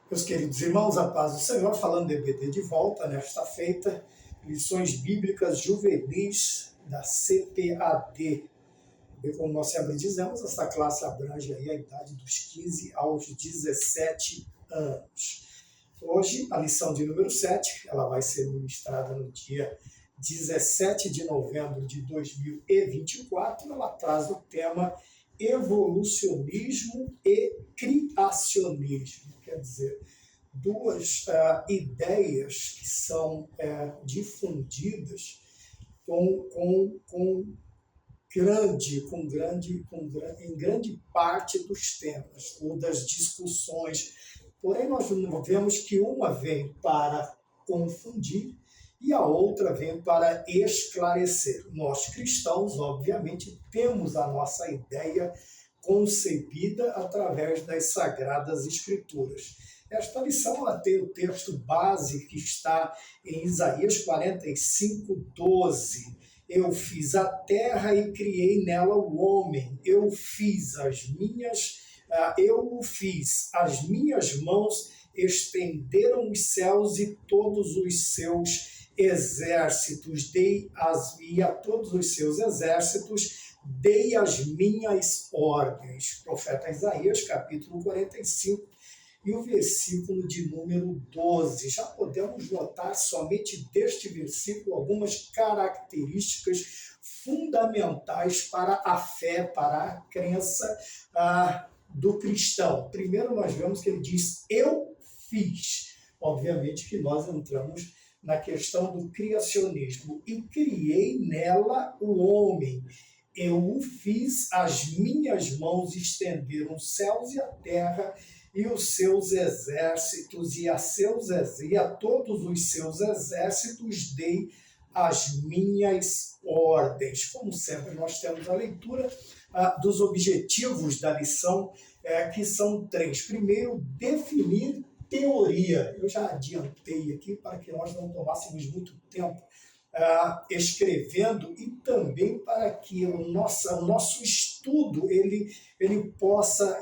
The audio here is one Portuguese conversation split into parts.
Meus queridos irmãos, a paz do Senhor, falando de EBD de volta nesta feita, lições bíblicas juvenis da CPAD. E como nós sempre dizemos, esta classe abrange aí a idade dos 15 aos 17 anos. Hoje, a lição de número 7, ela vai ser ministrada no dia 17 de novembro de 2024, ela traz o tema evolucionismo e criacionismo, quer dizer, duas ideias que são difundidas em grande parte dos temas ou das discussões. Porém, nós vemos que uma vem para confundir e a outra vem para esclarecer. Nós cristãos, obviamente, temos a nossa ideia concebida através das Sagradas Escrituras. Esta lição ela tem o texto base que está em Isaías 45:12. Eu fiz a terra e criei nela o homem. Eu o fiz, as minhas mãos estenderam os céus e todos os seus exércitos, e a todos os seus exércitos dei as minhas ordens. Profeta Isaías, capítulo 45, e o versículo de número 12. Já podemos notar somente deste versículo algumas características fundamentais para a fé, para a crença do cristão. Primeiro, nós vemos que ele diz, eu fiz. Obviamente que nós entramos na questão do criacionismo. E criei nela o homem. Eu o fiz, as minhas mãos estenderam os céus e a terra, e os seus exércitos, e a todos os seus exércitos dei as minhas ordens. Como sempre, nós temos a leitura dos objetivos da lição, que são 3. Primeiro, definir teoria. Eu já adiantei aqui para que nós não tomássemos muito tempo escrevendo e também para que o nosso estudo ele possa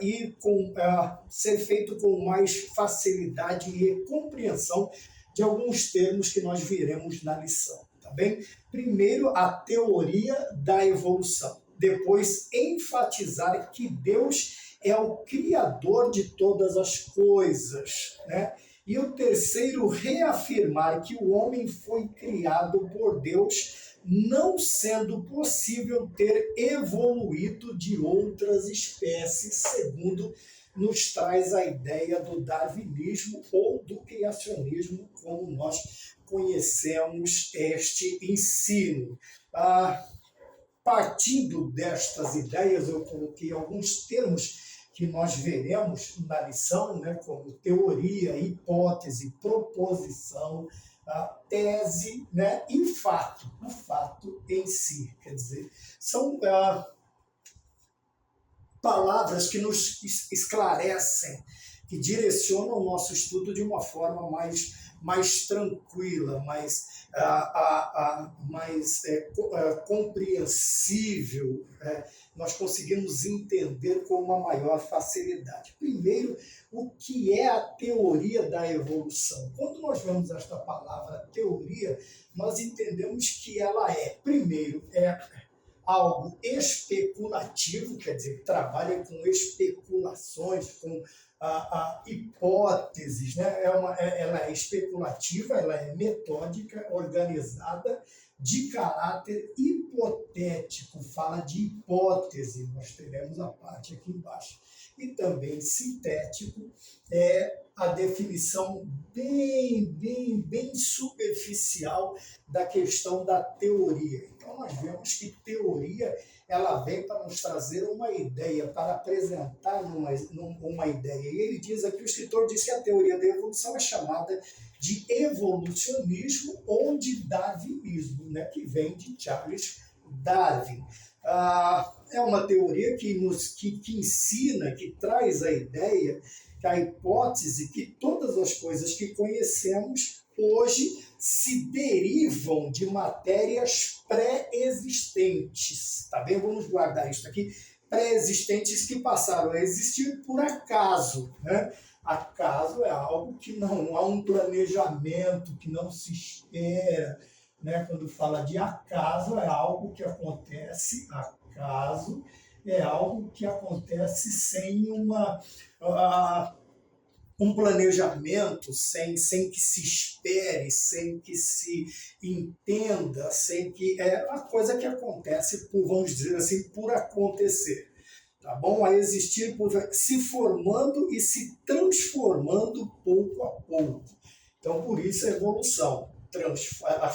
ser feito com mais facilidade e compreensão de alguns termos que nós veremos na lição, tá bem? Primeiro, a teoria da evolução. Depois, enfatizar que Deus é o Criador de todas as coisas, né? E o terceiro, reafirmar que o homem foi criado por Deus, não sendo possível ter evoluído de outras espécies, segundo nos traz a ideia do darwinismo ou do criacionismo, como nós conhecemos este ensino. Partindo destas ideias, eu coloquei alguns termos que nós veremos na lição, né, como teoria, hipótese, proposição, tese, né, e fato, o fato em si. Quer dizer, são palavras que nos esclarecem, que direcionam o nosso estudo de uma forma mais tranquila, mais compreensível, nós conseguimos entender com uma maior facilidade. Primeiro, o que é a teoria da evolução? Quando nós vemos esta palavra teoria, nós entendemos que ela primeiro, algo especulativo, quer dizer, trabalha com especulações, com hipóteses, né? Ela é especulativa, ela é metódica, organizada, de caráter hipotético, fala de hipótese, nós teremos a parte aqui embaixo. E também sintético, é a definição bem superficial da questão da teoria. Então, nós vemos que teoria ela vem para nos trazer uma ideia, para apresentar uma ideia. E ele diz aqui, o escritor diz que a teoria da evolução é chamada de evolucionismo ou de darwinismo, né, que vem de Charles Darwin. É uma teoria que ensina, que traz a ideia, a hipótese que todas as coisas que conhecemos hoje se derivam de matérias pré-existentes, tá bem? Vamos guardar isso aqui. pré-existentes que passaram a existir por acaso, né? Acaso é algo que não há um planejamento, que não se espera, né? Quando fala de acaso, é algo que acontece, acaso é algo que acontece sem um planejamento, sem que se espere, sem que se entenda, sem que é uma coisa que acontece por, vamos dizer assim, por acontecer, tá bom? A existir por se formando e se transformando pouco a pouco. Então, por isso a evolução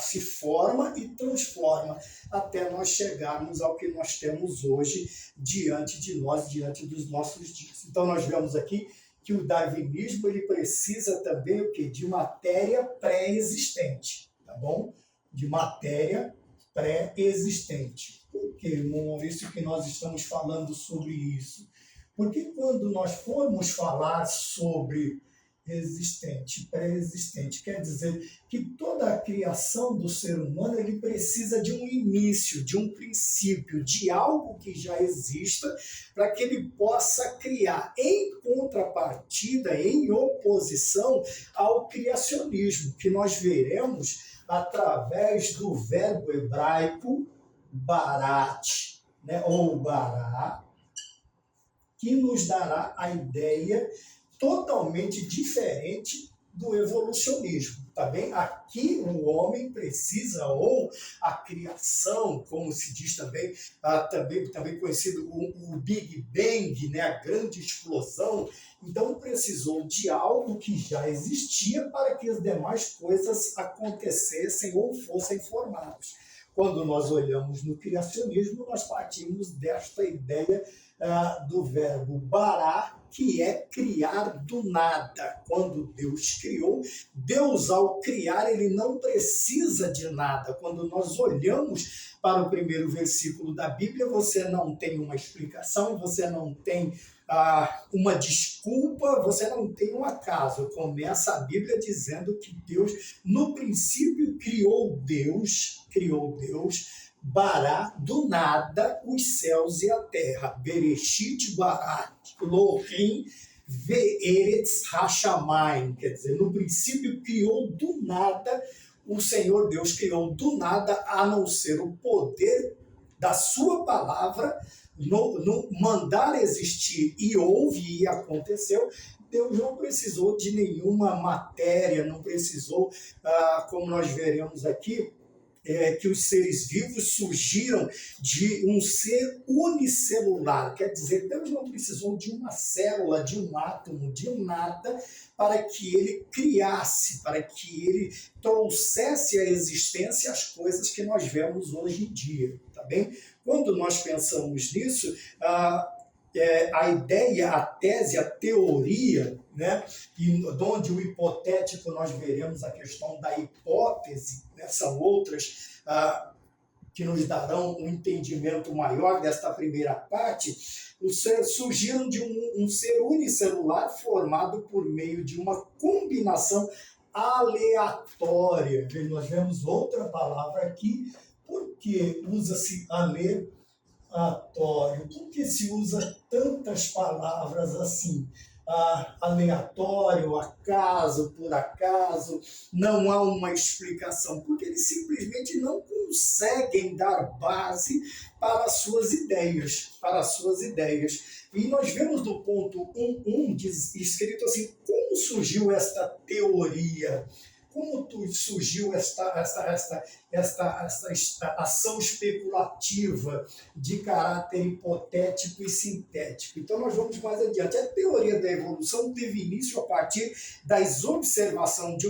se forma e transforma até nós chegarmos ao que nós temos hoje diante de nós, diante dos nossos dias. Então, nós vemos aqui que o darwinismo ele precisa também o quê? De matéria pré-existente, tá bom? De matéria pré-existente. Por que, irmão Maurício, que nós estamos falando sobre isso? Porque quando nós formos falar sobre existente, pré-existente, quer dizer que toda a criação do ser humano ele precisa de um início, de um princípio, de algo que já exista, para que ele possa criar em contrapartida, em oposição ao criacionismo, que nós veremos através do verbo hebraico barat, né, ou bará, que nos dará a ideia totalmente diferente do evolucionismo, tá bem? Aqui o homem precisa, ou a criação, como se diz também, também conhecido o Big Bang, né? A grande explosão, então precisou de algo que já existia para que as demais coisas acontecessem ou fossem formadas. Quando nós olhamos no criacionismo, nós partimos desta ideia do verbo bará, que é criar do nada. Quando Deus criou, Deus ao criar, ele não precisa de nada. Quando nós olhamos para o primeiro versículo da Bíblia, você não tem uma explicação, você não tem uma desculpa, você não tem um acaso. Começa a Bíblia dizendo que Deus, no princípio, criou Deus, bará, do nada, os céus e a terra. Bereshit bará, Elohim ve'eretz hashamayim. Quer dizer, no princípio criou do nada, o Senhor Deus criou do nada, a não ser o poder da sua palavra, no mandar existir, e houve e aconteceu. Deus não precisou de nenhuma matéria, não precisou, como nós veremos aqui, que os seres vivos surgiram de um ser unicelular. Quer dizer, Deus não precisou de uma célula, de um átomo, de um nada, para que ele criasse, para que ele trouxesse à existência as coisas que nós vemos hoje em dia, tá bem? Quando nós pensamos nisso, a ideia, a tese, a teoria, né, e onde o hipotético nós veremos a questão da hipótese, né, são outras que nos darão um entendimento maior desta primeira parte, surgiram de um ser unicelular formado por meio de uma combinação aleatória. Nós vemos outra palavra aqui, porque usa-se aleatório. Por que se usa tantas palavras assim? Aleatório, acaso, por acaso, não há uma explicação, porque eles simplesmente não conseguem dar base para as suas ideias, E nós vemos no ponto 1.1 escrito assim: como surgiu esta teoria? Como surgiu esta ação especulativa de caráter hipotético e sintético? Então, nós vamos mais adiante. A teoria da evolução teve início a partir das observações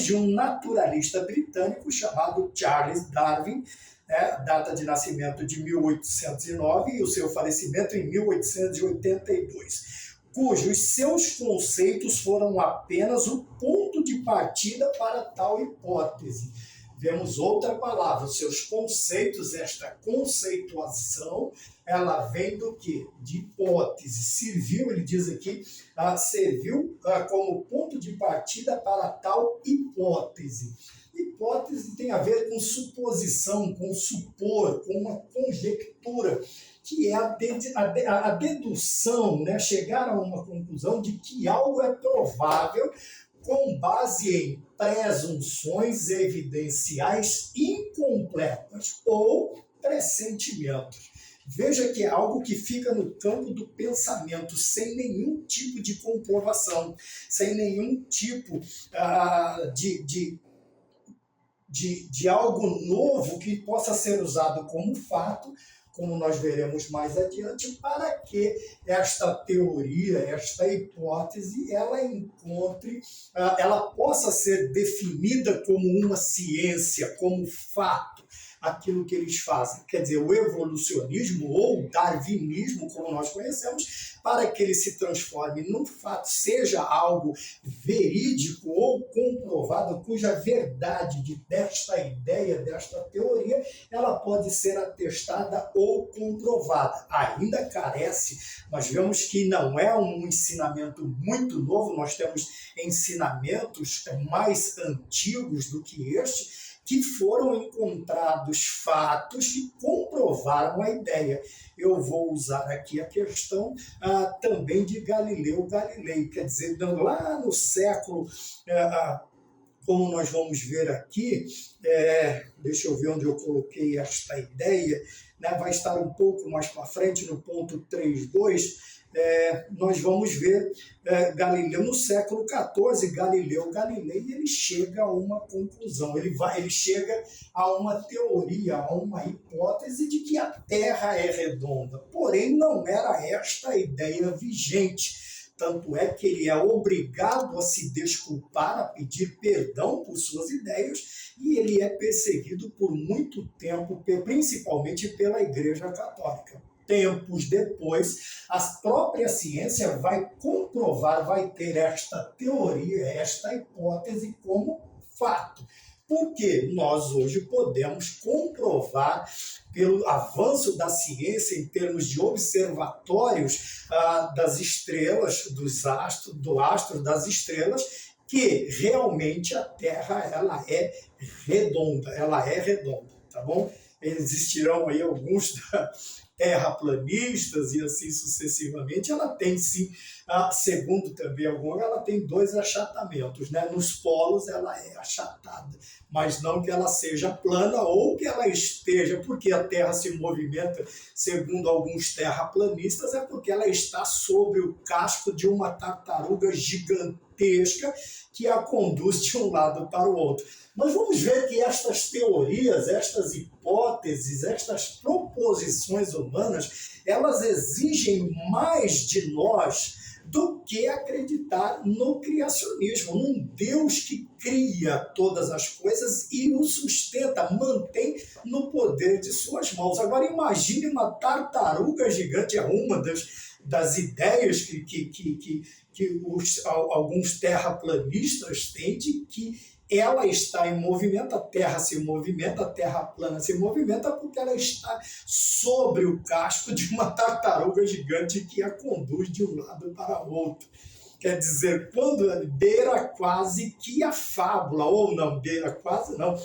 de um naturalista britânico chamado Charles Darwin, data de nascimento de 1809 e o seu falecimento em 1882. Cujos seus conceitos foram apenas o ponto de partida para tal hipótese. Vemos outra palavra, seus conceitos, esta conceituação, ela vem do quê? De hipótese. Serviu, ele diz aqui, serviu como ponto de partida para tal hipótese. Hipótese tem a ver com suposição, com supor, com uma conjectura. que é a dedução, né? Chegar a uma conclusão de que algo é provável com base em presunções evidenciais incompletas ou pressentimentos. Veja que é algo que fica no campo do pensamento, sem nenhum tipo de comprovação, sem nenhum tipo de algo novo que possa ser usado como fato, como nós veremos mais adiante, para que esta teoria, esta hipótese, ela possa ser definida como uma ciência, como fato, aquilo que eles fazem. Quer dizer, o evolucionismo ou darwinismo, como nós conhecemos, para que ele se transforme num fato, seja algo verídico ou comprovado, cuja verdade desta ideia, desta teoria, ela pode ser atestada ou comprovada. Ainda carece, nós vemos que não é um ensinamento muito novo, nós temos ensinamentos mais antigos do que este, que foram encontrados fatos que comprovaram a ideia. Eu vou usar aqui a questão também de Galileu Galilei, quer dizer, lá no século, como nós vamos ver aqui, deixa eu ver onde eu coloquei esta ideia, né, vai estar um pouco mais para frente, no ponto 3.2, nós vamos ver Galileu no século XIV, Galileu Galilei, ele chega a uma conclusão, ele chega a uma teoria, a uma hipótese de que a Terra é redonda, porém não era esta a ideia vigente. Tanto é que ele é obrigado a se desculpar, a pedir perdão por suas ideias, e ele é perseguido por muito tempo, principalmente pela Igreja Católica. Tempos depois, a própria ciência vai comprovar, vai ter esta teoria, esta hipótese como fato. Porque nós hoje podemos comprovar, pelo avanço da ciência em termos de observatórios das estrelas, do astro das estrelas, que realmente a Terra ela é redonda, tá bom? Existirão aí alguns terraplanistas e assim sucessivamente. Ela tem sim, segundo também alguns, ela tem 2 achatamentos, né? Nos polos ela é achatada, mas não que ela seja plana ou que ela esteja, porque a Terra se movimenta, segundo alguns terraplanistas, é porque ela está sobre o casco de uma tartaruga gigantesca que a conduz de um lado para o outro. Nós vamos ver que estas teorias, estas hipóteses, estas proposições humanas, elas exigem mais de nós do que acreditar no criacionismo, num Deus que cria todas as coisas e o sustenta, mantém no poder de suas mãos. Agora imagine uma tartaruga gigante, é uma das ideias que alguns terraplanistas têm de que ela está em movimento, a Terra se movimenta, a Terra plana se movimenta porque ela está sobre o casco de uma tartaruga gigante que a conduz de um lado para o outro. Quer dizer, quando beira quase que a fábula, ou não, beira quase não,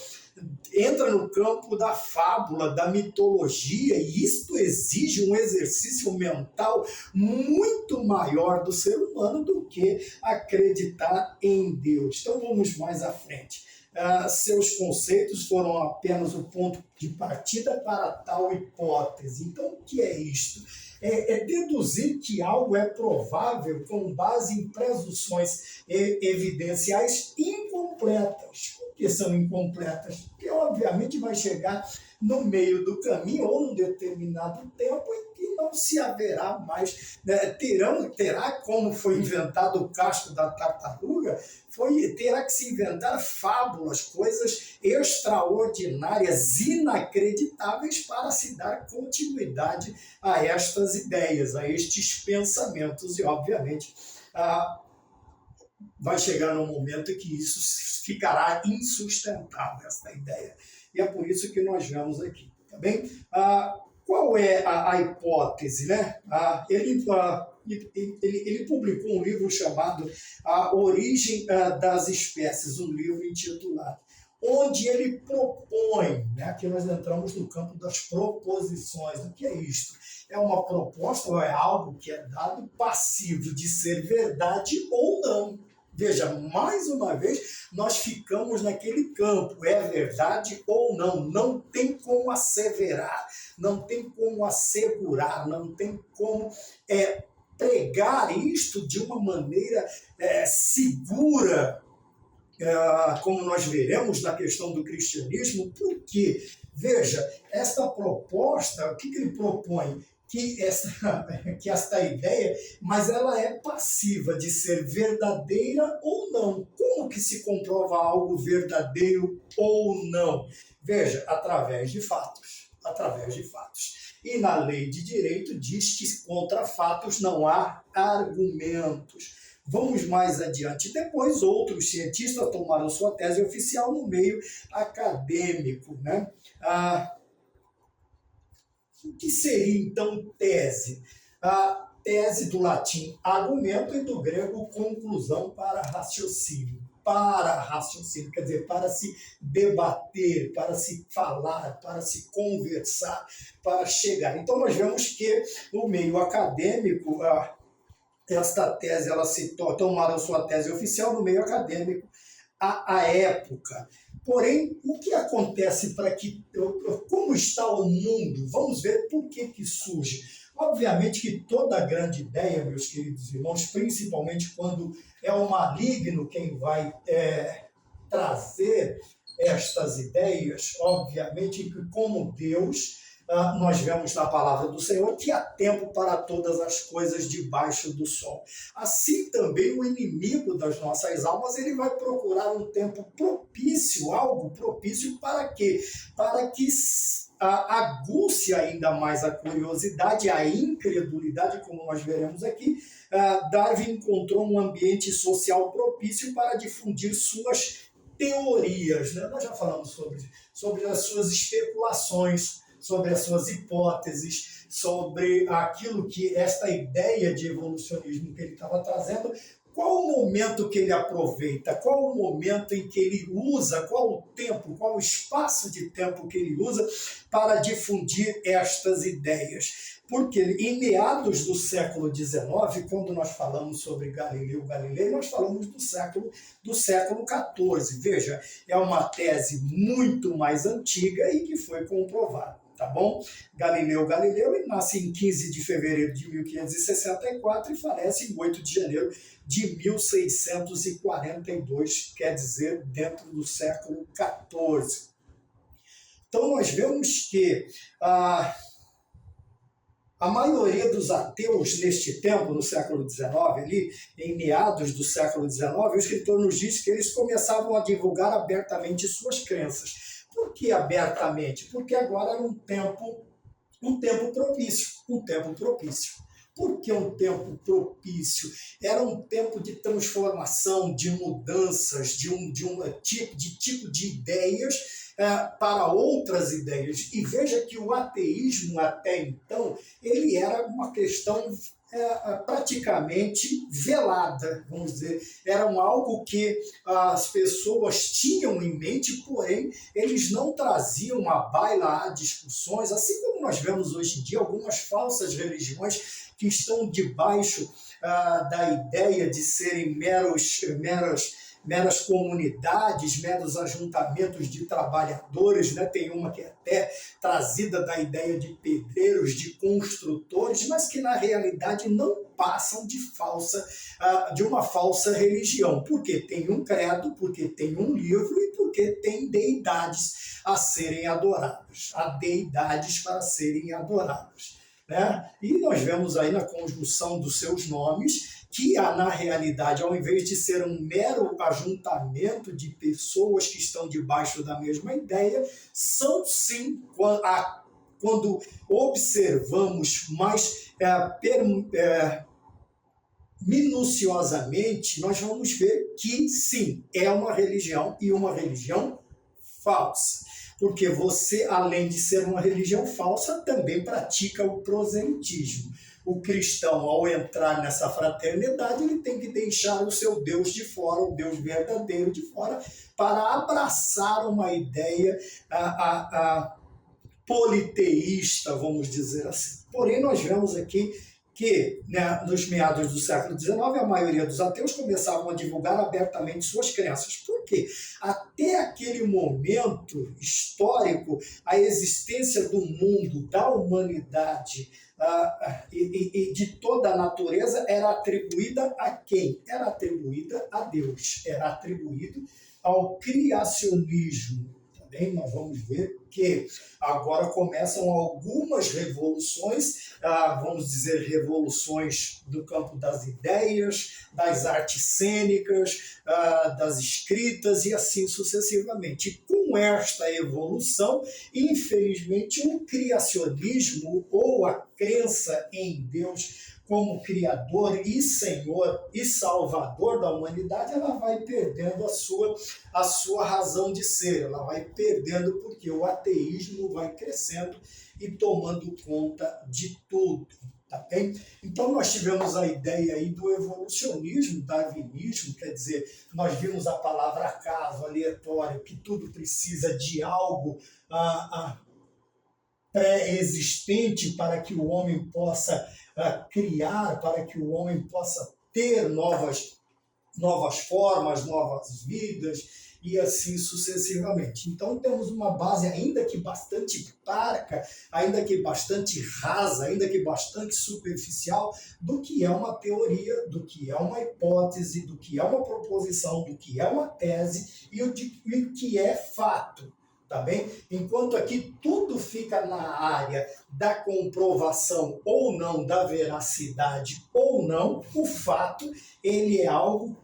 entra no campo da fábula, da mitologia, e isto exige um exercício mental muito maior do ser humano do que acreditar em Deus. Então vamos mais à frente. Seus conceitos foram apenas o ponto de partida para tal hipótese. Então, o que é isto? É deduzir que algo é provável com base em presunções evidenciais incompletas. Por que são incompletas? Porque, obviamente, vai chegar no meio do caminho ou num determinado tempo em que não se haverá mais, né? Terá, como foi inventado o casco da tartaruga, terá que se inventar fábulas, coisas extraordinárias, inacreditáveis para se dar continuidade a estas ideias, a estes pensamentos e, obviamente, vai chegar num momento em que isso ficará insustentável, essa ideia. E é por isso que nós vemos aqui, tá bem? Qual é a hipótese, né? Ele publicou um livro chamado A Origem das Espécies, um livro intitulado. onde ele propõe, né? Aqui nós entramos no campo das proposições. O que é isto? É uma proposta ou é algo que é dado passivo de ser verdade ou não. Veja, mais uma vez, nós ficamos naquele campo, é verdade ou não, não tem como asseverar, não tem como assegurar, não tem como pregar isto de uma maneira segura, como nós veremos na questão do cristianismo, porque, veja, esta proposta, o que ele propõe? Que esta ideia, mas ela é passiva de ser verdadeira ou não. Como que se comprova algo verdadeiro ou não? Veja, através de fatos. Através de fatos. E na lei de direito diz que contra fatos não há argumentos. Vamos mais adiante. Depois, outros cientistas tomaram sua tese oficial no meio acadêmico, né? O que seria, então, tese? A tese do latim argumento e do grego conclusão para raciocínio. Para raciocínio, quer dizer, para se debater, para se falar, para se conversar, para chegar. Então, nós vemos que no meio acadêmico, esta tese, tomaram sua tese oficial no meio acadêmico à época. Porém, o que acontece para que... Como está o mundo? Vamos ver por que surge. Obviamente que toda grande ideia, meus queridos irmãos, principalmente quando é o maligno quem vai trazer estas ideias, obviamente que como Deus... nós vemos na palavra do Senhor que há tempo para todas as coisas debaixo do sol. Assim também o inimigo das nossas almas, ele vai procurar um tempo propício, algo propício para quê? Para que aguce ainda mais a curiosidade, a incredulidade, como nós veremos aqui. Darwin encontrou um ambiente social propício para difundir suas teorias, né? Nós já falamos sobre as suas especulações, sobre as suas hipóteses, sobre aquilo que esta ideia de evolucionismo que ele estava trazendo. Qual o momento que ele aproveita? Qual o momento em que ele usa? Qual o tempo? Qual o espaço de tempo que ele usa para difundir estas ideias? Porque em meados do século XIX, quando nós falamos sobre Galileu Galilei, nós falamos do século XIV. Veja, é uma tese muito mais antiga e que foi comprovada. Tá bom? Galileu Galileu, ele nasce em 15 de fevereiro de 1564 e falece em 8 de janeiro de 1642, quer dizer, dentro do século XIV. Então, nós vemos que a maioria dos ateus neste tempo, no século XIX, ali, em meados do século XIX, o escritor nos diz que eles começavam a divulgar abertamente suas crenças. Por que abertamente? Porque agora era um tempo propício, Por que um tempo propício? Era um tempo de transformação, de mudanças, de tipo de ideias para outras ideias. E veja que o ateísmo até então, ele era uma questão praticamente velada, vamos dizer. Era algo que as pessoas tinham em mente, porém, eles não traziam à baila a discussões, assim como nós vemos hoje em dia algumas falsas religiões que estão debaixo da ideia de serem meras comunidades, meros ajuntamentos de trabalhadores, né? Tem uma que é até trazida da ideia de pedreiros, de construtores, mas que na realidade não passam de uma falsa religião, porque tem um credo, porque tem um livro e porque tem deidades a serem adoradas, há deidades para serem adoradas, né? E nós vemos aí na conjunção dos seus nomes que, na realidade, ao invés de ser um mero ajuntamento de pessoas que estão debaixo da mesma ideia, são sim, quando observamos mais minuciosamente, nós vamos ver que sim, é uma religião e uma religião falsa. Porque você, além de ser uma religião falsa, também pratica o proselitismo. o cristão, ao entrar nessa fraternidade, ele tem que deixar o seu Deus de fora, o Deus verdadeiro de fora, para abraçar uma ideia politeísta, vamos dizer assim. Porém, nós vemos aqui que, né, nos meados do século XIX, a maioria dos ateus começavam a divulgar abertamente suas crenças. Por quê? Até aquele momento histórico, a existência do mundo, da humanidade e de toda a natureza era atribuída a quem? Era atribuída a Deus, era atribuído ao criacionismo. Nós vamos ver que agora começam algumas revoluções, vamos dizer, revoluções do campo das ideias, das artes cênicas, das escritas e assim sucessivamente. E com esta evolução, infelizmente, o criacionismo ou a crença em Deus como Criador e Senhor e Salvador da humanidade, ela vai perdendo a sua razão de ser, ela vai perdendo porque o ateísmo vai crescendo e tomando conta de tudo. Tá bem? Então nós tivemos a ideia aí do evolucionismo, darwinismo, quer dizer, nós vimos a palavra acaso, aleatório, que tudo precisa de algo pré-existente para que o homem possa criar, para que o homem possa ter novas formas, novas vidas e assim sucessivamente. Então temos uma base ainda que bastante parca, ainda que bastante rasa, ainda que bastante superficial do que é uma teoria, do que é uma hipótese, do que é uma proposição, do que é uma tese e o que é fato. Tá bem? Enquanto aqui tudo fica na área da comprovação ou não, da veracidade ou não, o fato ele é algo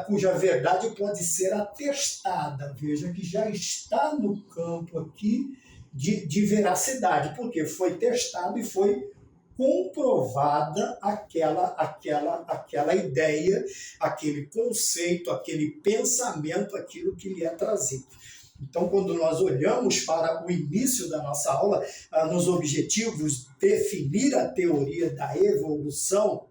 cuja verdade pode ser atestada. Veja que já está no campo aqui de veracidade, porque foi testado e foi comprovada aquela ideia, aquele conceito, aquele pensamento, aquilo que lhe é trazido. Então, quando nós olhamos para o início da nossa aula, nos objetivos definir a teoria da evolução,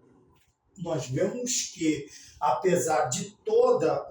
nós vemos que, apesar de toda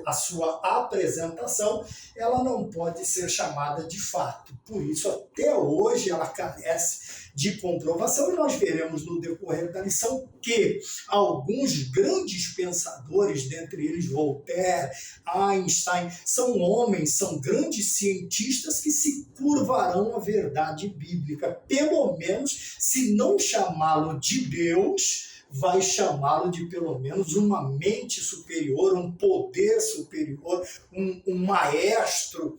a sua apresentação, ela não pode ser chamada de fato. Por isso, até hoje, ela carece de comprovação, e nós veremos no decorrer da lição que alguns grandes pensadores, dentre eles Voltaire, Einstein, são homens, são grandes cientistas que se curvarão à verdade bíblica, pelo menos, se não chamá-lo de Deus, vai chamá-lo de pelo menos uma mente superior, um poder superior, um maestro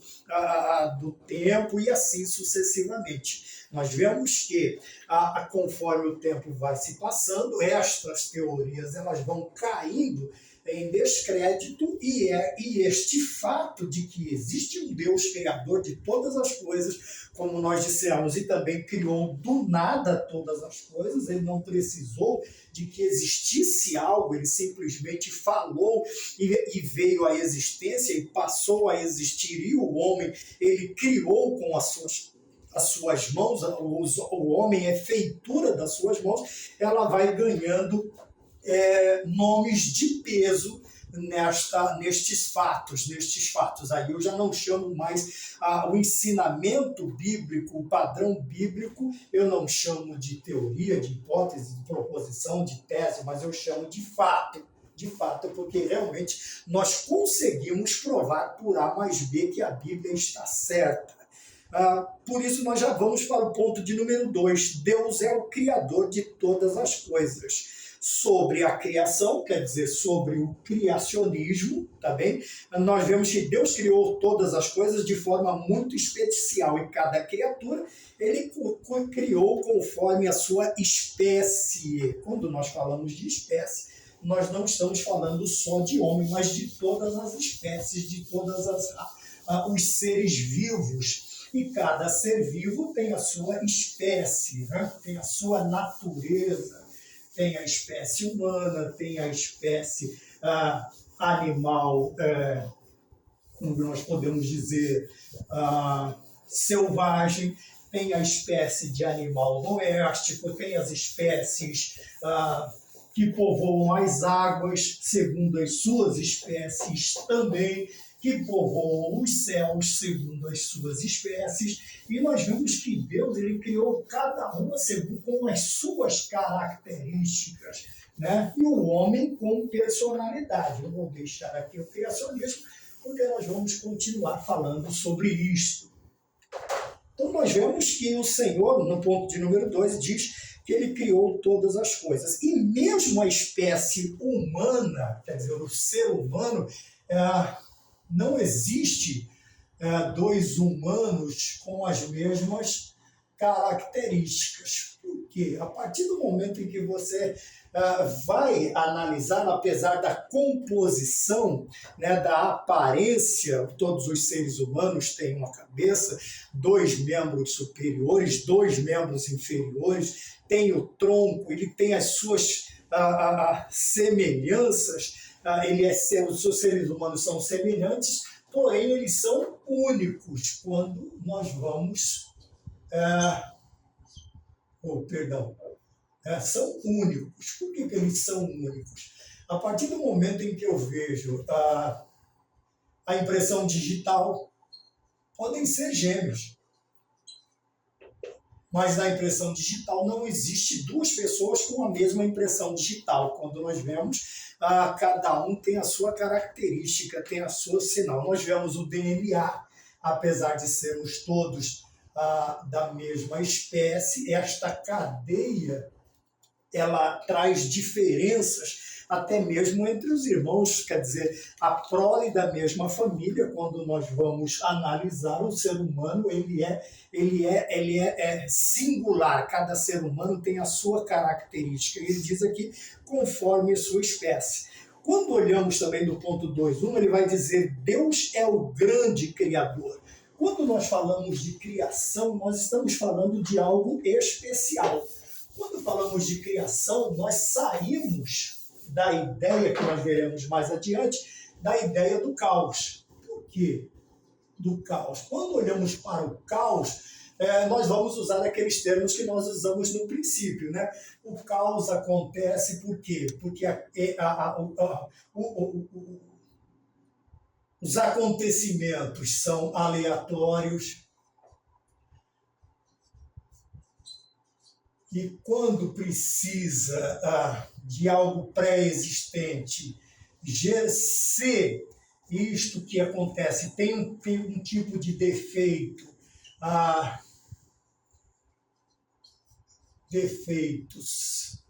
do tempo e assim sucessivamente. Nós vemos que, conforme o tempo vai se passando, estas teorias elas vão caindo em descrédito e este fato de que existe um Deus criador de todas as coisas, como nós dissemos, e também criou do nada todas as coisas, ele não precisou de que existisse algo, ele simplesmente falou e veio à existência e passou a existir, e o homem, ele criou com as suas mãos, o homem é feitura das suas mãos, ela vai ganhando nomes de peso nestes fatos. Aí eu já não chamo mais o ensinamento bíblico, o padrão bíblico, eu não chamo de teoria, de hipótese, de proposição, de tese, mas eu chamo de fato, porque realmente nós conseguimos provar por A mais B que a Bíblia está certa. Por isso nós já vamos para o ponto de número 2. Deus é o Criador de todas as coisas. Sobre a criação, quer dizer, sobre o criacionismo, tá bem? Nós vemos que Deus criou todas as coisas de forma muito especial e cada criatura ele criou conforme a sua espécie. Quando nós falamos de espécie, nós não estamos falando só de homem, mas de todas as espécies, de todos os seres vivos. E cada ser vivo tem a sua espécie, né? Tem a sua natureza. Tem a espécie humana, tem a espécie animal, como nós podemos dizer, selvagem, tem a espécie de animal doméstico, tem as espécies que povoam as águas, segundo as suas espécies também, que povoam os céus, segundo as suas espécies, e nós vemos que Deus ele criou cada uma segundo com as suas características, né? E o homem com personalidade. Eu vou deixar aqui o criacionismo, porque nós vamos continuar falando sobre isto. Então nós vemos que o Senhor, no ponto de número 2, diz que ele criou todas as coisas. E mesmo a espécie humana, quer dizer, o ser humano, não existe dois humanos com as mesmas características. Por quê? A partir do momento em que você vai analisar, apesar da composição, né, da aparência, todos os seres humanos têm uma cabeça, dois membros superiores, dois membros inferiores, tem o tronco, ele tem as suas semelhanças, os seres humanos são semelhantes, porém eles são únicos quando nós vamos... são únicos. Por que eles são únicos? A partir do momento em que eu vejo a impressão digital, podem ser gêmeos. Mas na impressão digital não existe duas pessoas com a mesma impressão digital. Quando nós vemos, cada um tem a sua característica, tem a sua sinal. Nós vemos o DNA, apesar de sermos todos da mesma espécie, esta cadeia ela traz diferenças até mesmo entre os irmãos, quer dizer, a prole da mesma família. Quando nós vamos analisar o ser humano, ele é singular, cada ser humano tem a sua característica, ele diz aqui, conforme a sua espécie. Quando olhamos também do ponto 2.1, ele vai dizer, Deus é o grande Criador. Quando nós falamos de criação, nós estamos falando de algo especial. Quando falamos de criação, nós saímos da ideia, que nós veremos mais adiante, da ideia do caos. Por quê? Do caos. Quando olhamos para o caos, nós vamos usar aqueles termos que nós usamos no princípio, né? O caos acontece por quê? Porque os acontecimentos são aleatórios, e quando precisa de algo pré-existente, se isto que acontece tem um tipo de defeito, defeitos,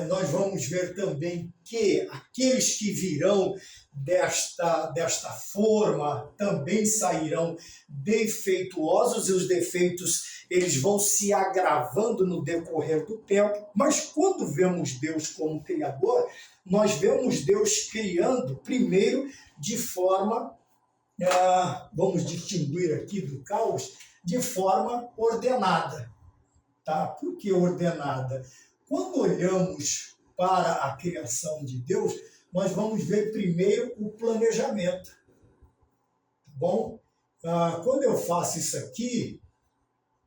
nós vamos ver também que aqueles que virão desta forma também sairão defeituosos, e os defeitos eles vão se agravando no decorrer do tempo. Mas quando vemos Deus como Criador, nós vemos Deus criando primeiro de forma, vamos distinguir aqui do caos, de forma ordenada. Tá? Por que ordenada? Quando olhamos para a criação de Deus, nós vamos ver primeiro o planejamento. Tá bom? Quando eu faço isso aqui,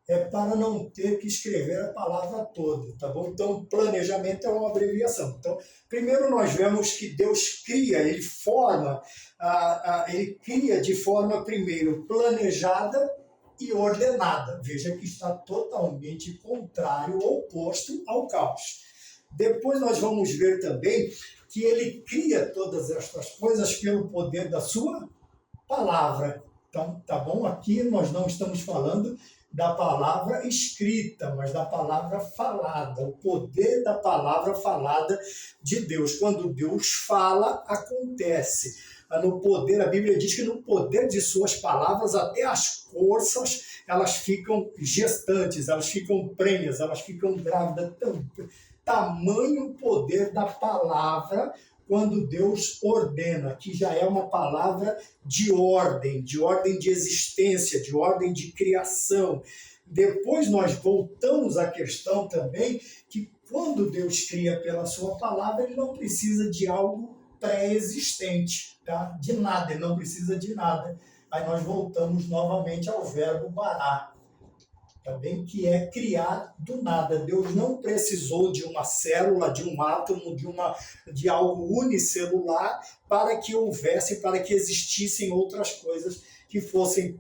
é para não ter que escrever a palavra toda, tá bom? Então, planejamento é uma abreviação. Então, primeiro nós vemos que Deus cria, ele cria de forma, primeiro, planejada e ordenada. Veja que está totalmente contrário, oposto ao caos. Depois nós vamos ver também que ele cria todas estas coisas pelo poder da sua palavra. Então, tá bom? Aqui nós não estamos falando da palavra escrita, mas da palavra falada, o poder da palavra falada de Deus. Quando Deus fala, acontece. No poder, a Bíblia diz que no poder de suas palavras, até as corças, elas ficam gestantes, elas ficam prenhas, elas ficam grávidas. Tamanho poder da palavra quando Deus ordena, que já é uma palavra de ordem de existência, de ordem de criação. Depois nós voltamos à questão também que quando Deus cria pela sua palavra, ele não precisa de algo pré-existente, tá? De nada, ele não precisa de nada. Aí nós voltamos novamente ao verbo bará. tá bem? Que é criar do nada. Deus não precisou de uma célula, de um átomo, de algo unicelular para que houvesse, para que existissem outras coisas que fossem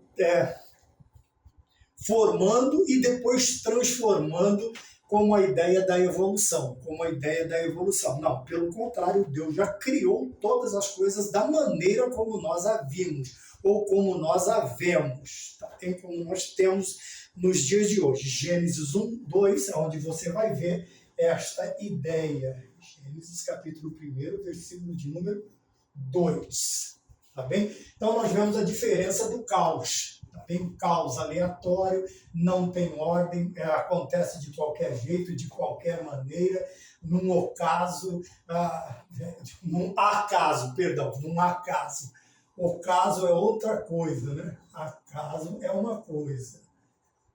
formando e depois transformando como a ideia da evolução, como a ideia da evolução. Não, pelo contrário, Deus já criou todas as coisas da maneira como nós a vimos, ou como nós a vemos, tá? Tem como nós temos nos dias de hoje. Gênesis 1, 2, onde você vai ver esta ideia. Gênesis capítulo 1, versículo de número 2. Tá bem? Então nós vemos a diferença do caos. Tá bem? Caos aleatório, não tem ordem, acontece de qualquer jeito, de qualquer maneira, num ocaso, num acaso. O caso é outra coisa, né? Acaso é uma coisa,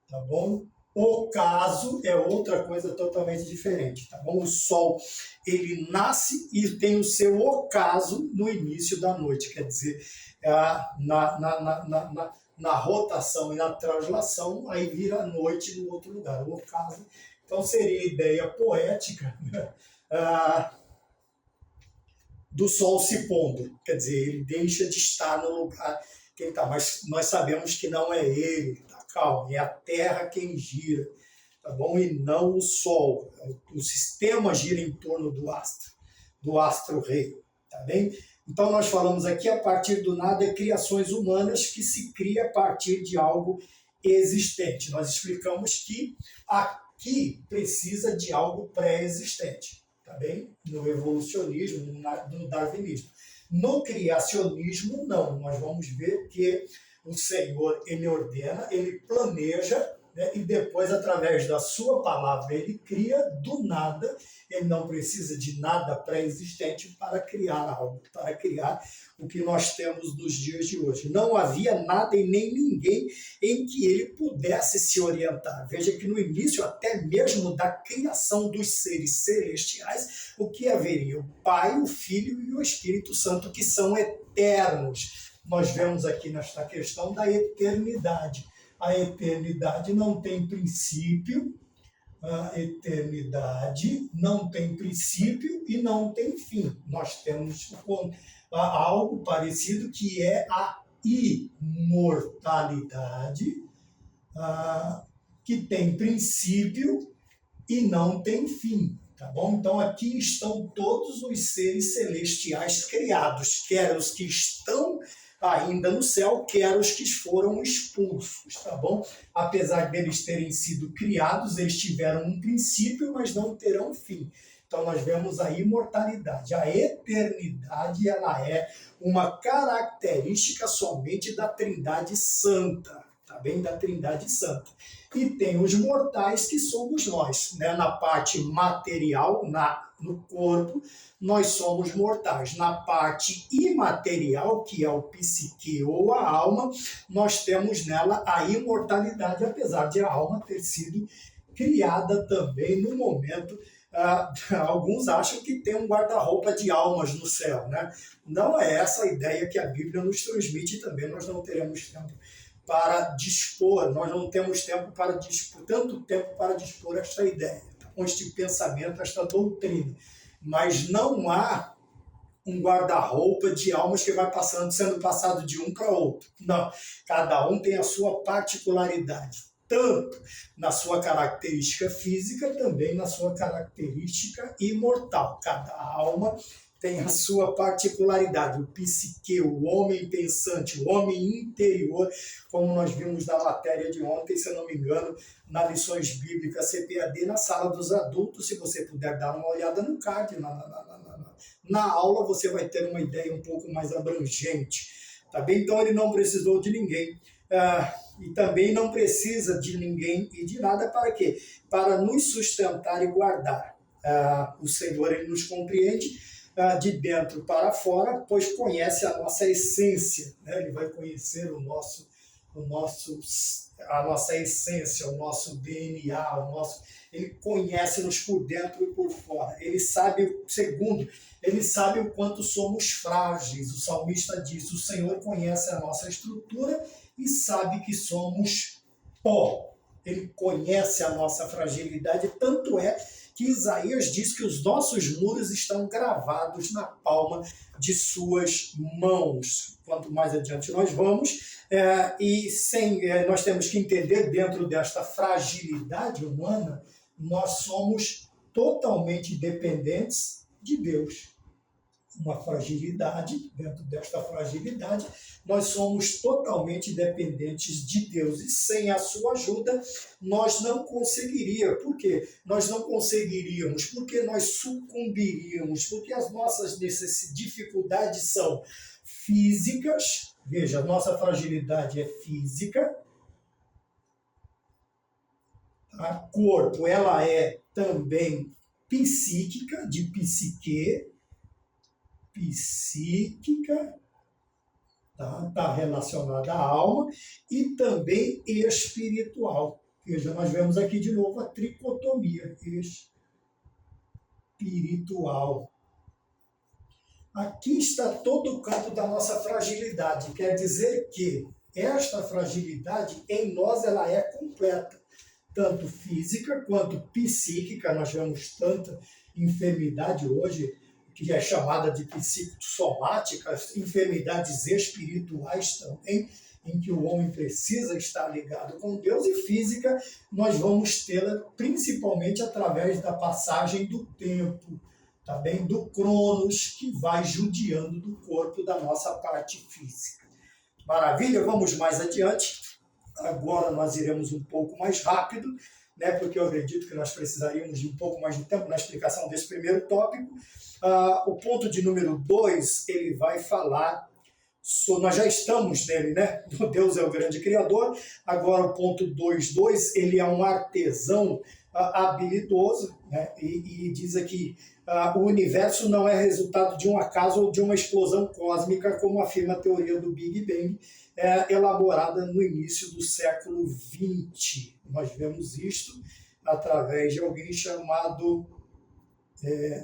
tá bom? O caso é outra coisa totalmente diferente, tá bom? O sol, ele nasce e tem o seu ocaso no início da noite, quer dizer, na rotação e na translação, aí vira noite no outro lugar, o ocaso. Então seria a ideia poética, né? Do sol se pondo, quer dizer, ele deixa de estar no lugar que ele está, mas nós sabemos que não é ele, tá? Calma, é a Terra quem gira, tá bom? E não o Sol. O sistema gira em torno do astro-rei, tá bem? Então nós falamos aqui, a partir do nada, criações humanas que se cria a partir de algo existente. Nós explicamos que aqui precisa de algo pré-existente, tá bem? No evolucionismo, no darwinismo. No criacionismo, não. Nós vamos ver que o Senhor, ele ordena, ele planeja, né? E depois, através da sua palavra, ele cria do nada. Ele não precisa de nada pré-existente para criar algo, para criar o que nós temos nos dias de hoje. Não havia nada e nem ninguém em que ele pudesse se orientar. Veja que no início, até mesmo da criação dos seres celestiais, o que haveria? O Pai, o Filho e o Espírito Santo, que são eternos. Nós vemos aqui nesta questão da eternidade. A eternidade não tem princípio, a eternidade não tem princípio e não tem fim. Nós temos algo parecido que é a imortalidade, que tem princípio e não tem fim. Tá bom? Então aqui estão todos os seres celestiais criados, quer os que estão ainda no céu, quer os que foram expulsos, tá bom? Apesar deles terem sido criados, eles tiveram um princípio, mas não terão fim. Então nós vemos a imortalidade. A eternidade, ela é uma característica somente da Trindade Santa, tá bem? Da Trindade Santa. E tem os mortais, que somos nós, né? Na parte material, no corpo, nós somos mortais. Na parte imaterial, que é o psique ou a alma, nós temos nela a imortalidade, apesar de a alma ter sido criada também no momento. Alguns acham que tem um guarda-roupa de almas no céu, né? Não é essa a ideia que a Bíblia nos transmite também. Nós não teremos tempo para dispor, nós não temos tempo para dispor, tanto tempo para dispor esta ideia, este pensamento, esta doutrina. Mas não há um guarda-roupa de almas que vai sendo passado de um para outro. Não, cada um tem a sua particularidade, tanto na sua característica física, também na sua característica imortal. Cada alma tem a sua particularidade, o psique, o homem pensante, o homem interior, como nós vimos na matéria de ontem, se eu não me engano, nas lições bíblicas CPAD, na sala dos adultos. Se você puder dar uma olhada no card, na aula, você vai ter uma ideia um pouco mais abrangente, tá bem? Então ele não precisou de ninguém, e também não precisa de ninguém e de nada. Para quê? Para nos sustentar e guardar. O Senhor, ele nos compreende de dentro para fora, pois conhece a nossa essência, né? Ele vai conhecer a nossa essência, o nosso DNA, ele conhece-nos por dentro e por fora. Ele sabe, segundo, ele sabe o quanto somos frágeis. O salmista diz: o Senhor conhece a nossa estrutura e sabe que somos pó. Ele conhece a nossa fragilidade, tanto é que Isaías diz que os nossos muros estão gravados na palma de suas mãos. Quanto mais adiante nós vamos, nós temos que entender, dentro desta fragilidade humana, nós somos totalmente dependentes de Deus. Uma fragilidade, dentro desta fragilidade, nós somos totalmente dependentes de Deus. E sem a sua ajuda, nós não conseguiríamos. Por quê? Nós não conseguiríamos, porque nós sucumbiríamos, porque as nossas dificuldades são físicas. Veja, a nossa fragilidade é física. A corpo, ela é também psíquica, de psique, psíquica, tá relacionada à alma, e também espiritual. Veja, nós vemos aqui de novo a tricotomia espiritual. Aqui está todo o campo da nossa fragilidade. Quer dizer que esta fragilidade em nós ela é completa, tanto física quanto psíquica. Nós vemos tanta enfermidade hoje, que é chamada de psicossomáticas, enfermidades espirituais também, em que o homem precisa estar ligado com Deus, e física nós vamos tê-la principalmente através da passagem do tempo, também do Cronos, que vai judiando do corpo, da nossa parte física. Maravilha? Vamos mais adiante. Agora nós iremos um pouco mais rápido, porque eu acredito que nós precisaríamos de um pouco mais de tempo na explicação desse primeiro tópico. O ponto de número 2, ele vai falar, nós já estamos nele, Deus é o grande criador. Agora o ponto 2.2, ele é um artesão habilidoso, e diz aqui, o universo não é resultado de um acaso ou de uma explosão cósmica, como afirma a teoria do Big Bang, elaborada no início do século XX. Nós vemos isto através de alguém chamado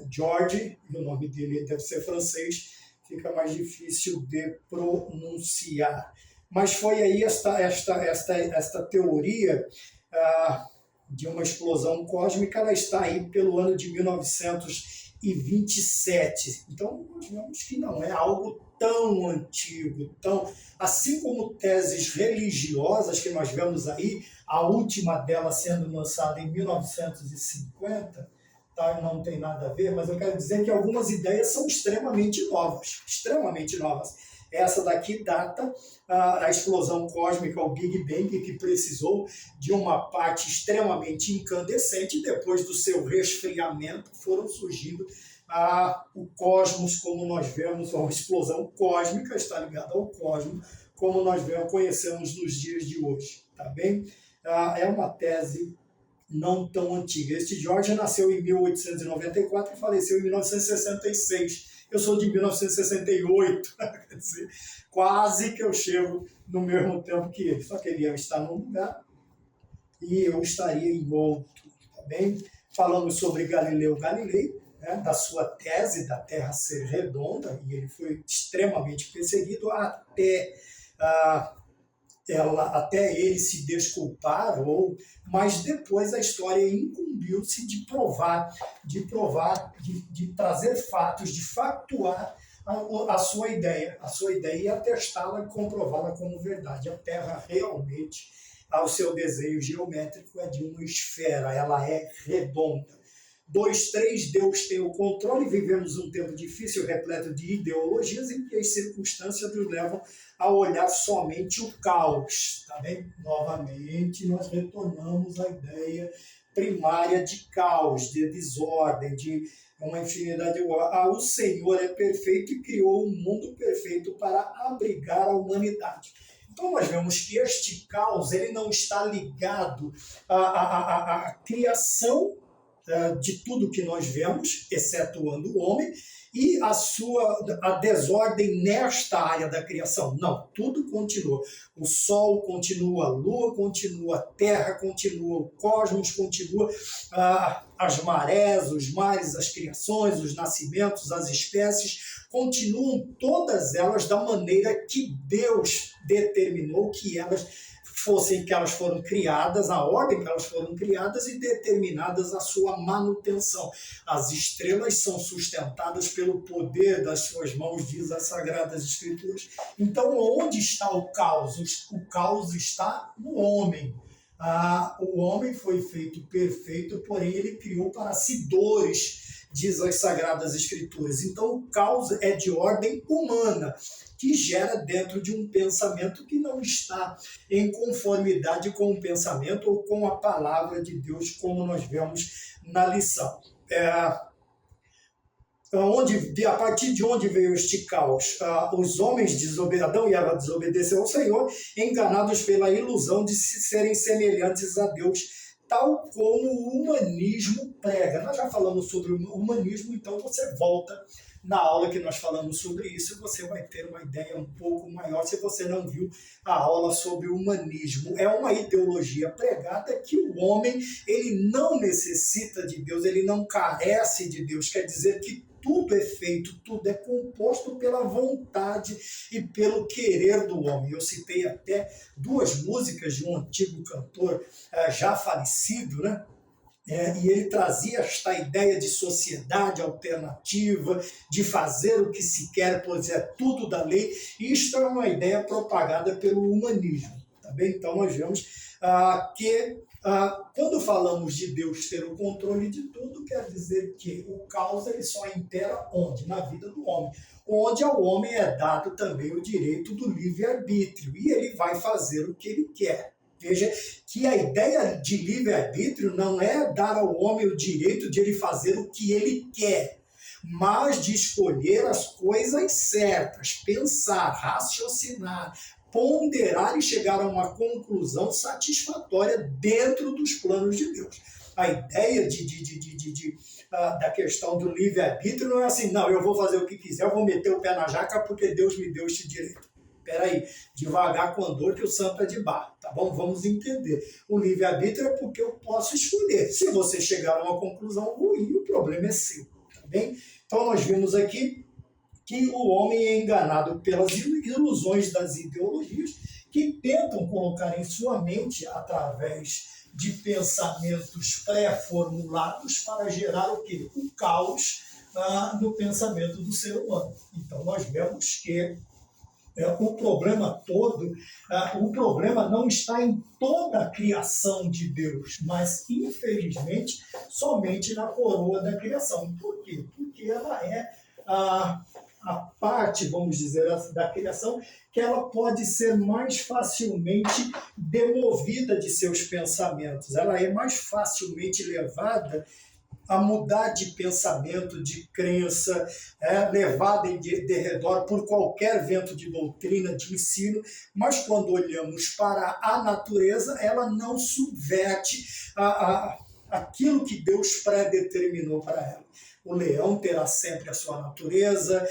George, o nome dele deve ser francês, fica mais difícil de pronunciar. Mas foi aí esta teoria de uma explosão cósmica, ela está aí pelo ano de 1927. Então, nós vemos que não é algo tão antigo, assim como teses religiosas que nós vemos aí, a última delas sendo lançada em 1950, não tem nada a ver, mas eu quero dizer que algumas ideias são extremamente novas, extremamente novas. Essa daqui data a explosão cósmica, o Big Bang, que precisou de uma parte extremamente incandescente, e depois do seu resfriamento foram surgindo o cosmos, como nós vemos, uma explosão cósmica, está ligada ao cosmos, como nós conhecemos nos dias de hoje, tá bem? É uma tese não tão antiga. Este George nasceu em 1894 e faleceu em 1966. Eu sou de 1968, quer dizer, quase que eu chego no mesmo tempo que ele. Só que ele ia estar num lugar e eu estaria em outro, tá bem? Falamos sobre Galileu Galilei, da sua tese da Terra ser redonda, e ele foi extremamente perseguido até ele se desculpar, mas depois a história incumbiu-se de trazer fatos, de factuar a sua ideia e atestá-la e comprová-la como verdade. A Terra realmente, ao seu desenho geométrico, é de uma esfera, ela é redonda. 2, 3, Deus tem o controle. Vivemos um tempo difícil, repleto de ideologias, em que as circunstâncias nos levam a olhar somente o caos. Tá bem? Novamente, nós retornamos à ideia primária de caos, de desordem, de uma infinidade. O Senhor é perfeito e criou um mundo perfeito para abrigar a humanidade. Então nós vemos que este caos ele não está ligado à criação de tudo que nós vemos, excetuando o homem, e a desordem nesta área da criação. Não, tudo continua. O Sol continua, a Lua continua, a Terra continua, o cosmos continua, as marés, os mares, as criações, os nascimentos, as espécies, continuam todas elas da maneira que Deus determinou que elas fossem que elas foram criadas, na ordem que elas foram criadas e determinadas a sua manutenção. As estrelas são sustentadas pelo poder das suas mãos, diz as Sagradas Escrituras. Então, onde está o caos? O caos está no homem. O homem foi feito perfeito, porém ele criou para si dores, diz as Sagradas Escrituras. Então o caos é de ordem humana, que gera dentro de um pensamento que não está em conformidade com o pensamento ou com a palavra de Deus, como nós vemos na lição. A partir de onde veio este caos? Os homens Adão e Eva desobedeceram ao Senhor, enganados pela ilusão de serem semelhantes a Deus, tal como o humanismo prega. Nós já falamos sobre o humanismo, então você volta na aula que nós falamos sobre isso, você vai ter uma ideia um pouco maior se você não viu a aula sobre o humanismo. É uma ideologia pregada que o homem ele não necessita de Deus, ele não carece de Deus, quer dizer que tudo é feito, tudo é composto pela vontade e pelo querer do homem. Eu citei até duas músicas de um antigo cantor já falecido, né? E ele trazia esta ideia de sociedade alternativa, de fazer o que se quer, pois é tudo da lei. Isto é uma ideia propagada pelo humanismo. Tá bem? Então nós vemos que quando falamos de Deus ter o controle de tudo, quer dizer que o caos ele só impera onde? Na vida do homem. Onde ao homem é dado também o direito do livre-arbítrio. E ele vai fazer o que ele quer. Veja que a ideia de livre-arbítrio não é dar ao homem o direito de ele fazer o que ele quer, mas de escolher as coisas certas, pensar, raciocinar, ponderar e chegar a uma conclusão satisfatória dentro dos planos de Deus. A ideia da questão do livre-arbítrio não é assim, não, eu vou fazer o que quiser, eu vou meter o pé na jaca porque Deus me deu este direito. Peraí, devagar com a dor que o santo é de barro, tá bom? Vamos entender. O livre-arbítrio é porque eu posso escolher. Se você chegar a uma conclusão ruim, o problema é seu, tá bem? Então nós vimos aqui que o homem é enganado pelas ilusões das ideologias que tentam colocar em sua mente, através de pensamentos pré-formulados, para gerar o quê? O caos no pensamento do ser humano. Então nós vemos que o problema todo, o problema não está em toda a criação de Deus, mas, infelizmente, somente na coroa da criação. Por quê? Porque ela é a parte, vamos dizer, da criação que ela pode ser mais facilmente demovida de seus pensamentos. Ela é mais facilmente levada a mudar de pensamento, de crença, levada em derredor por qualquer vento de doutrina, de ensino, mas quando olhamos para a natureza, ela não subverte aquilo que Deus predeterminou para ela. O leão terá sempre a sua natureza,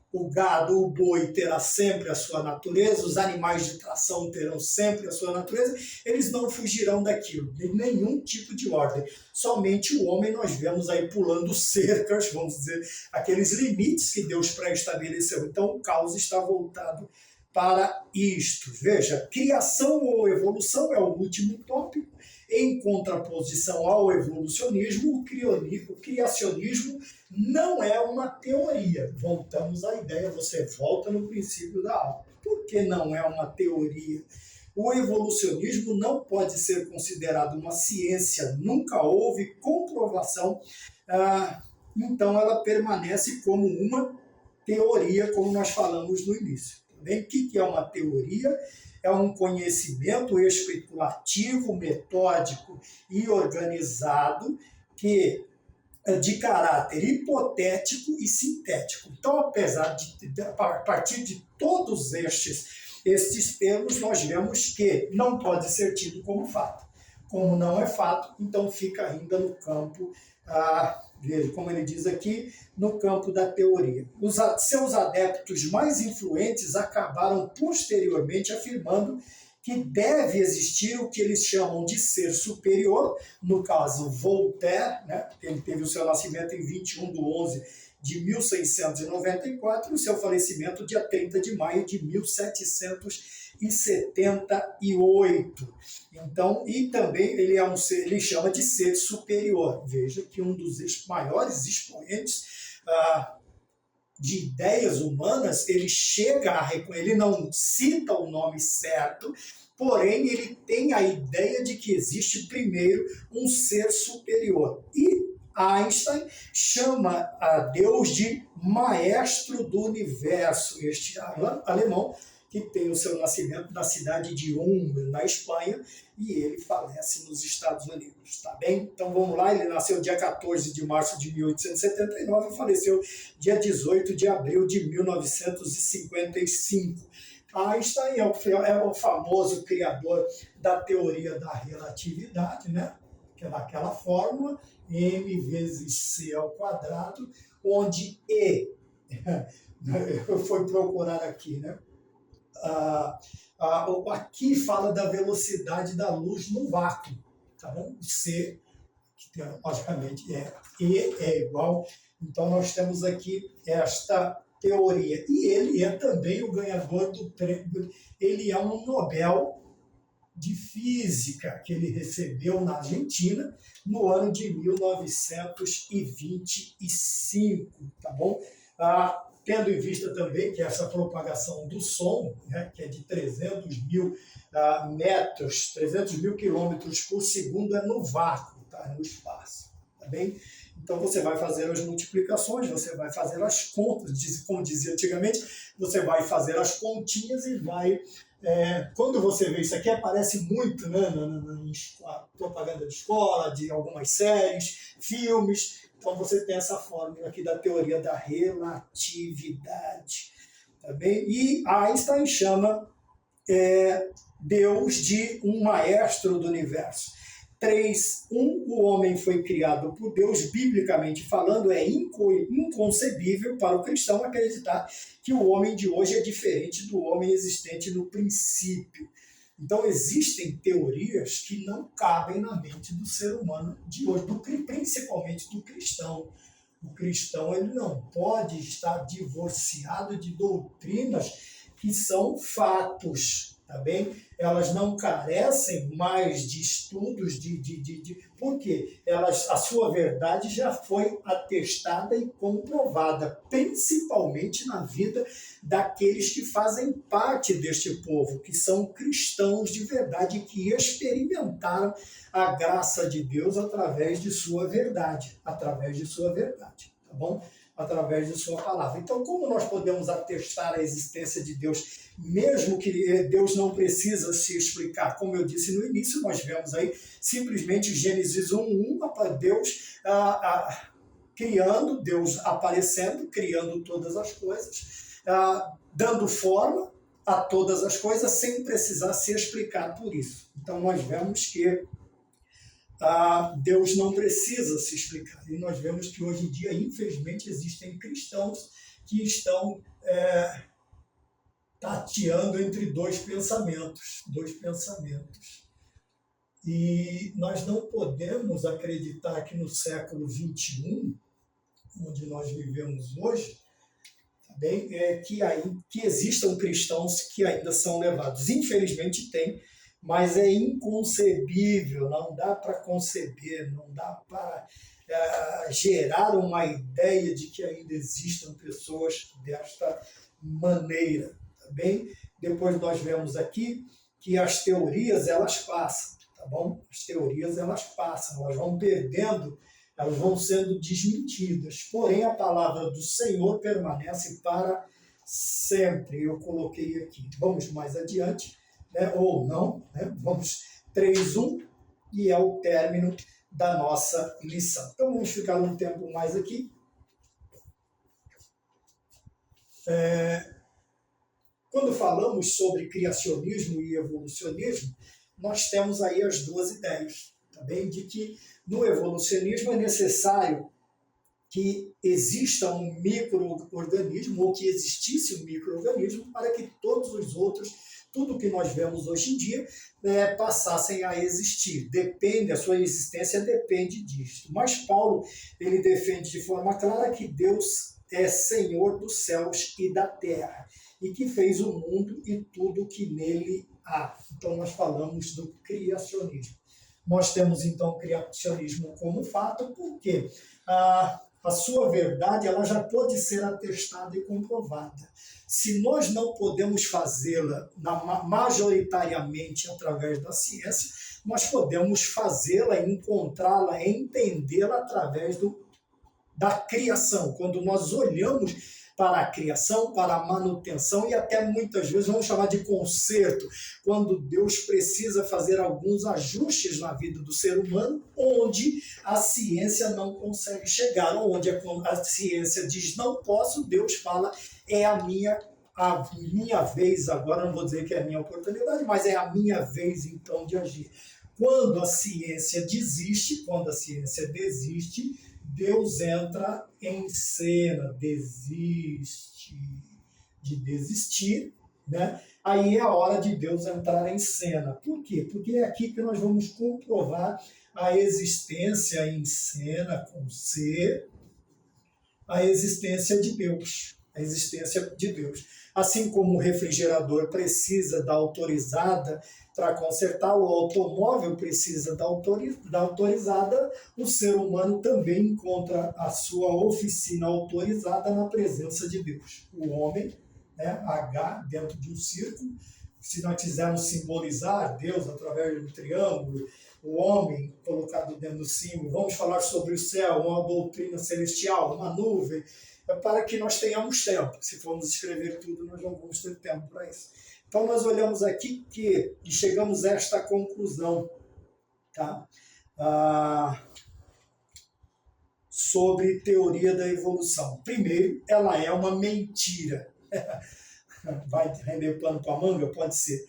o gado, o boi terá sempre a sua natureza, os animais de tração terão sempre a sua natureza, eles não fugirão daquilo, de nenhum tipo de ordem. Somente o homem nós vemos aí pulando cercas, vamos dizer, aqueles limites que Deus pré-estabeleceu. Então o caos está voltado para isto. Veja, criação ou evolução é o último tópico. Em contraposição ao evolucionismo, o criacionismo não é uma teoria. Voltamos à ideia, você volta no princípio da aula. Por que não é uma teoria? O evolucionismo não pode ser considerado uma ciência, nunca houve comprovação, então ela permanece como uma teoria, como nós falamos no início. O que é uma teoria? É um conhecimento especulativo, metódico e organizado que de caráter hipotético e sintético. Então, a partir de todos estes termos, nós vemos que não pode ser tido como fato. Como não é fato, então fica ainda no campo, veja, como ele diz aqui, no campo da teoria. Seus adeptos mais influentes acabaram posteriormente afirmando que deve existir o que eles chamam de ser superior, no caso Voltaire, né? Ele teve o seu nascimento em 21/11/1694, e o seu falecimento dia 30 de maio de 1789. 1978. Então, e também ele chama de ser superior. Veja que um dos maiores expoentes de ideias humanas, ele chega a reconhecer, ele não cita o nome certo, porém ele tem a ideia de que existe primeiro um ser superior. E Einstein chama a Deus de maestro do universo, este alemão que tem o seu nascimento na cidade de Ulm, na Espanha, e ele falece nos Estados Unidos, tá bem? Então vamos lá, ele nasceu dia 14 de março de 1879 e faleceu dia 18 de abril de 1955. Einstein é o famoso criador da teoria da relatividade, né? Que é daquela fórmula, m vezes c ao quadrado, onde e, eu fui procurar aqui, né? Aqui fala da velocidade da luz no vácuo, tá bom? C, que logicamente E é igual. Então nós temos aqui esta teoria. E ele é também o ganhador do prêmio, ele é um Nobel de Física que ele recebeu na Argentina no ano de 1925, tá bom? Tendo em vista também que essa propagação do som, né, que é de 300 mil metros, 300 mil quilômetros por segundo, é no vácuo, tá? No espaço, tá bem? Então você vai fazer as multiplicações, você vai fazer as contas, como dizia antigamente, você vai fazer as continhas e vai... quando você vê isso aqui, aparece muito, né, na propaganda de escola, de algumas séries, filmes. Então você tem essa fórmula aqui da teoria da relatividade. Tá bem? E Einstein chama Deus de um maestro do universo. 3.1, o homem foi criado por Deus, biblicamente falando, é inconcebível para o cristão acreditar que o homem de hoje é diferente do homem existente no princípio. Então existem teorias que não cabem na mente do ser humano de hoje, principalmente do cristão. O cristão ele não pode estar divorciado de doutrinas que são fatos, tá bem? Elas não carecem mais de estudos, porque a sua verdade já foi atestada e comprovada, principalmente na vida daqueles que fazem parte deste povo, que são cristãos de verdade, que experimentaram a graça de Deus através de sua verdade, tá bom? Através de sua palavra. Então, como nós podemos atestar a existência de Deus, mesmo que Deus não precisa se explicar? Como eu disse no início, nós vemos aí simplesmente Gênesis 1:1, Deus criando, Deus aparecendo, criando todas as coisas, dando forma a todas as coisas sem precisar se explicar por isso. Então, nós vemos que Deus não precisa se explicar. E nós vemos que hoje em dia, infelizmente, existem cristãos que estão tateando entre dois pensamentos. E nós não podemos acreditar que no século XXI, onde nós vivemos hoje, bem, que existam cristãos que ainda são levados. Infelizmente tem, mas é inconcebível, não dá para conceber, não dá para gerar uma ideia de que ainda existam pessoas desta maneira, tá bem? Depois nós vemos aqui que as teorias, elas passam, tá bom? As teorias, elas passam, elas vão perdendo, elas vão sendo desmentidas, porém a palavra do Senhor permanece para sempre. Eu coloquei aqui, vamos mais adiante, né? Ou não, né? Vamos 3.1 e é o término da nossa lição. Então vamos ficar um tempo mais aqui. Quando falamos sobre criacionismo e evolucionismo, nós temos aí as duas ideias, tá bem? De que no evolucionismo é necessário que exista um micro-organismo, ou que existisse um micro-organismo, para que todos os outros, tudo que nós vemos hoje em dia, passassem a existir. A sua existência depende disso. Mas Paulo, ele defende de forma clara que Deus é Senhor dos céus e da terra, e que fez o mundo e tudo o que nele há. Então nós falamos do criacionismo. Nós temos então o criacionismo como fato, porque a sua verdade ela já pode ser atestada e comprovada. Se nós não podemos fazê-la majoritariamente através da ciência, nós podemos fazê-la, encontrá-la, entendê-la através da criação. Quando nós olhamos para a criação, para a manutenção e até muitas vezes vamos chamar de conserto, quando Deus precisa fazer alguns ajustes na vida do ser humano, onde a ciência não consegue chegar, onde a ciência diz não posso, Deus fala é a minha vez agora, não vou dizer que é a minha oportunidade, mas é a minha vez então de agir. Quando a ciência desiste, Deus entra em cena, desiste de desistir, né? Aí é a hora de Deus entrar em cena. Por quê? Porque é aqui que nós vamos comprovar a existência em cena, com C, a existência de Deus. A existência de Deus. Assim como o refrigerador precisa da autorizada para consertar, o automóvel precisa da autorizada, o ser humano também encontra a sua oficina autorizada na presença de Deus. O homem, né, H dentro de um círculo, se nós quisermos simbolizar Deus através de um triângulo, o homem colocado dentro do símbolo, vamos falar sobre o céu, uma doutrina celestial, uma nuvem, para que nós tenhamos tempo. Se formos escrever tudo, nós não vamos ter tempo para isso. Então, nós olhamos aqui e chegamos a esta conclusão, tá? Sobre teoria da evolução. Primeiro, ela é uma mentira. Vai render pano para a manga? Pode ser.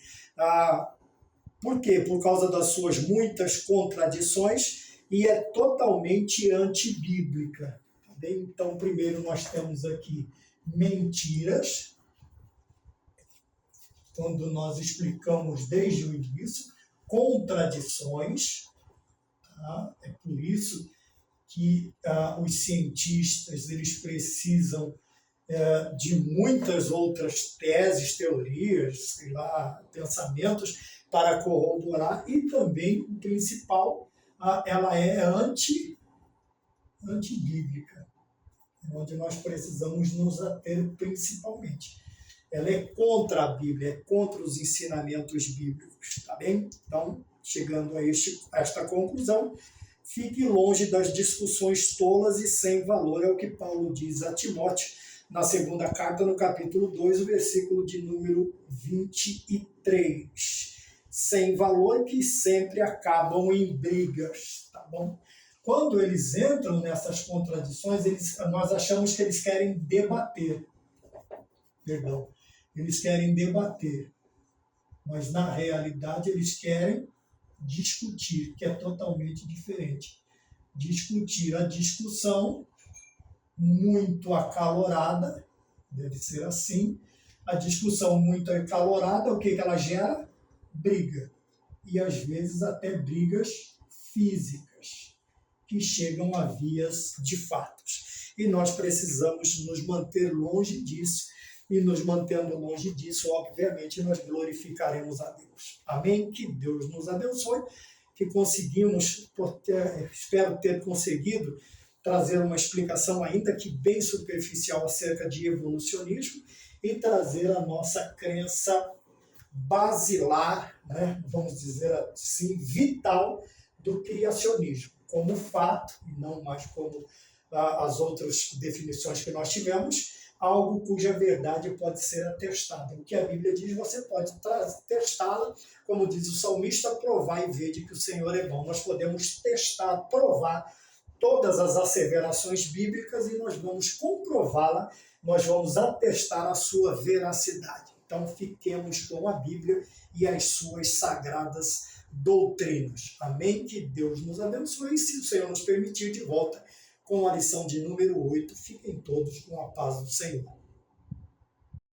Por quê? Por causa das suas muitas contradições e é totalmente antibíblica. Então, primeiro nós temos aqui mentiras, quando nós explicamos desde o início, contradições, tá? É por isso que os cientistas eles precisam de muitas outras teses, teorias, sei lá, pensamentos para corroborar, e também o principal, ela é antibíblica, onde nós precisamos nos ater principalmente. Ela é contra a Bíblia, é contra os ensinamentos bíblicos, tá bem? Então, chegando a esta conclusão, fique longe das discussões tolas e sem valor, é o que Paulo diz a Timóteo, na segunda carta, no capítulo 2, o versículo de número 23. Sem valor que sempre acabam em brigas, tá bom? Quando eles entram nessas contradições, nós achamos que eles querem debater. Perdão. Eles querem debater. Mas, na realidade, eles querem discutir, que é totalmente diferente. Discutir. A discussão muito acalorada, deve ser assim. A discussão muito acalorada, o que ela gera? Briga. E, às vezes, até brigas físicas, que chegam a vias de fatos. E nós precisamos nos manter longe disso, e nos mantendo longe disso, obviamente, nós glorificaremos a Deus. Amém? Que Deus nos abençoe, que conseguimos, espero ter conseguido, trazer uma explicação ainda que bem superficial acerca de evolucionismo e trazer a nossa crença basilar, né, vamos dizer assim, vital do criacionismo, como fato, e não mais como as outras definições que nós tivemos, algo cuja verdade pode ser atestada. O que a Bíblia diz, você pode testá-la, como diz o salmista, provar e ver de que o Senhor é bom. Nós podemos testar, provar todas as asseverações bíblicas e nós vamos comprová-la, nós vamos atestar a sua veracidade. Então, fiquemos com a Bíblia e as suas sagradas doutrinas. Amém? Que Deus nos abençoe e, se o Senhor nos permitir, de volta com a lição de número 8. Fiquem todos com a paz do Senhor.